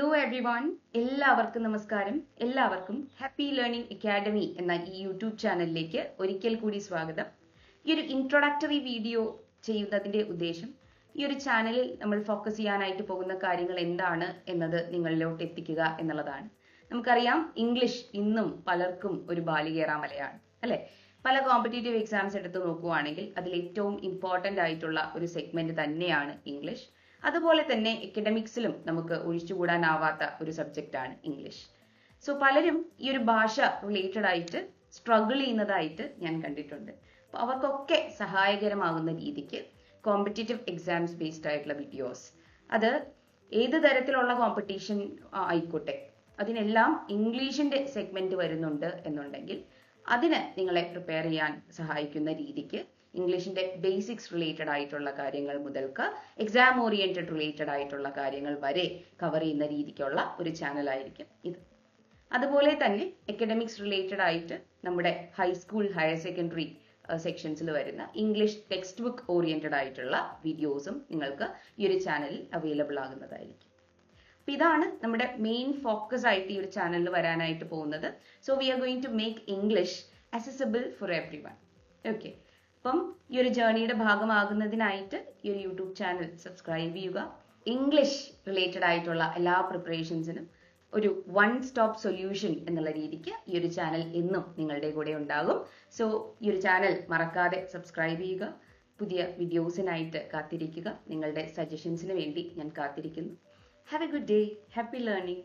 Hello everyone, എല്ലാവർക്കും നമസ്കാരം. എല്ലാവർക്കും ഹാപ്പി ലേണിംഗ് അക്കാഡമി എന്ന ഈ യൂട്യൂബ് ചാനലിലേക്ക് ഒരിക്കൽ കൂടി സ്വാഗതം. ഈ ഒരു ഇൻട്രൊഡക്ടറി വീഡിയോ ചെയ്യുന്നതിന്റെ ഉദ്ദേശം ഈ ഒരു ചാനലിൽ നമ്മൾ ഫോക്കസ് ചെയ്യാനായിട്ട് പോകുന്ന കാര്യങ്ങൾ എന്താണ് എന്നത് നിങ്ങളിലോട്ട് എത്തിക്കുക എന്നുള്ളതാണ്. നമുക്കറിയാം, ഇംഗ്ലീഷ് ഇന്നും പലർക്കും ഒരു ബാലികേറാമലയാണ് അല്ലെ. പല കോമ്പറ്റേറ്റീവ് എക്സാംസ് എടുത്ത് നോക്കുകയാണെങ്കിൽ അതിൽ ഏറ്റവും ഇമ്പോർട്ടൻ്റ് ആയിട്ടുള്ള ഒരു സെഗ്മെന്റ് തന്നെയാണ് ഇംഗ്ലീഷ്. അതുപോലെ തന്നെ എക്കഡമിക്സിലും നമുക്ക് ഒഴിച്ചുകൂടാനാവാത്ത ഒരു സബ്ജക്റ്റാണ് ഇംഗ്ലീഷ്. സോ പലരും ഈ ഒരു ഭാഷ റിലേറ്റഡ് ആയിട്ട് സ്ട്രഗിൾ ചെയ്യുന്നതായിട്ട് ഞാൻ കണ്ടിട്ടുണ്ട്. അപ്പോൾ അവർക്കൊക്കെ സഹായകരമാകുന്ന രീതിക്ക് കോമ്പറ്റേറ്റീവ് എക്സാംസ് ബേസ്ഡ് ആയിട്ടുള്ള വീഡിയോസ്, അത് ഏത് തരത്തിലുള്ള കോമ്പറ്റീഷൻ ആയിക്കോട്ടെ, അതിനെല്ലാം ഇംഗ്ലീഷിന്റെ സെഗ്മെന്റ് വരുന്നുണ്ട് എന്നുണ്ടെങ്കിൽ അതിന് നിങ്ങളെ പ്രിപ്പയർ ചെയ്യാൻ സഹായിക്കുന്ന രീതിക്ക് ഇംഗ്ലീഷിന്റെ ബേസിക്സ് റിലേറ്റഡ് ആയിട്ടുള്ള കാര്യങ്ങൾ മുതൽക്ക് എക്സാം ഓറിയന്റഡ് റിലേറ്റഡ് ആയിട്ടുള്ള കാര്യങ്ങൾ വരെ കവർ ചെയ്യുന്ന രീതിക്കുള്ള ഒരു ചാനലായിരിക്കും ഇത്. അതുപോലെ തന്നെ എക്കഡമിക്സ് റിലേറ്റഡ് ആയിട്ട് നമ്മുടെ ഹൈസ്കൂൾ, ഹയർ സെക്കൻഡറി സെക്ഷൻസിൽ വരുന്ന ഇംഗ്ലീഷ് ടെക്സ്റ്റ് ബുക്ക് ഓറിയന്റഡ് ആയിട്ടുള്ള വീഡിയോസും നിങ്ങൾക്ക് ഈ ഒരു ചാനലിൽ അവൈലബിൾ ആകുന്നതായിരിക്കും. അപ്പൊ ഇതാണ് നമ്മുടെ മെയിൻ ഫോക്കസ് ആയിട്ട് ഈ ഒരു ചാനലിൽ വരാനായിട്ട് പോകുന്നത്. So we are going to make English accessible for every one. Okay, അപ്പം ഈ ഒരു ജേർണിയുടെ ഭാഗമാകുന്നതിനായിട്ട് ഈ ഒരു യൂട്യൂബ് ചാനൽ സബ്സ്ക്രൈബ് ചെയ്യുക. ഇംഗ്ലീഷ് റിലേറ്റഡ് ആയിട്ടുള്ള എല്ലാ പ്രിപ്പറേഷൻസിനും ഒരു വൺ സ്റ്റോപ്പ് സൊല്യൂഷൻ എന്നുള്ള രീതിക്ക് ഈ ഒരു ചാനൽ എന്നും നിങ്ങളുടെ കൂടെ ഉണ്ടാകും. സോ ഈ ഒരു ചാനൽ മറക്കാതെ സബ്സ്ക്രൈബ് ചെയ്യുക. പുതിയ വീഡിയോസിനായിട്ട് കാത്തിരിക്കുക. നിങ്ങളുടെ സജഷൻസിന് വേണ്ടി ഞാൻ കാത്തിരിക്കുന്നു. Have a good day. Happy learning.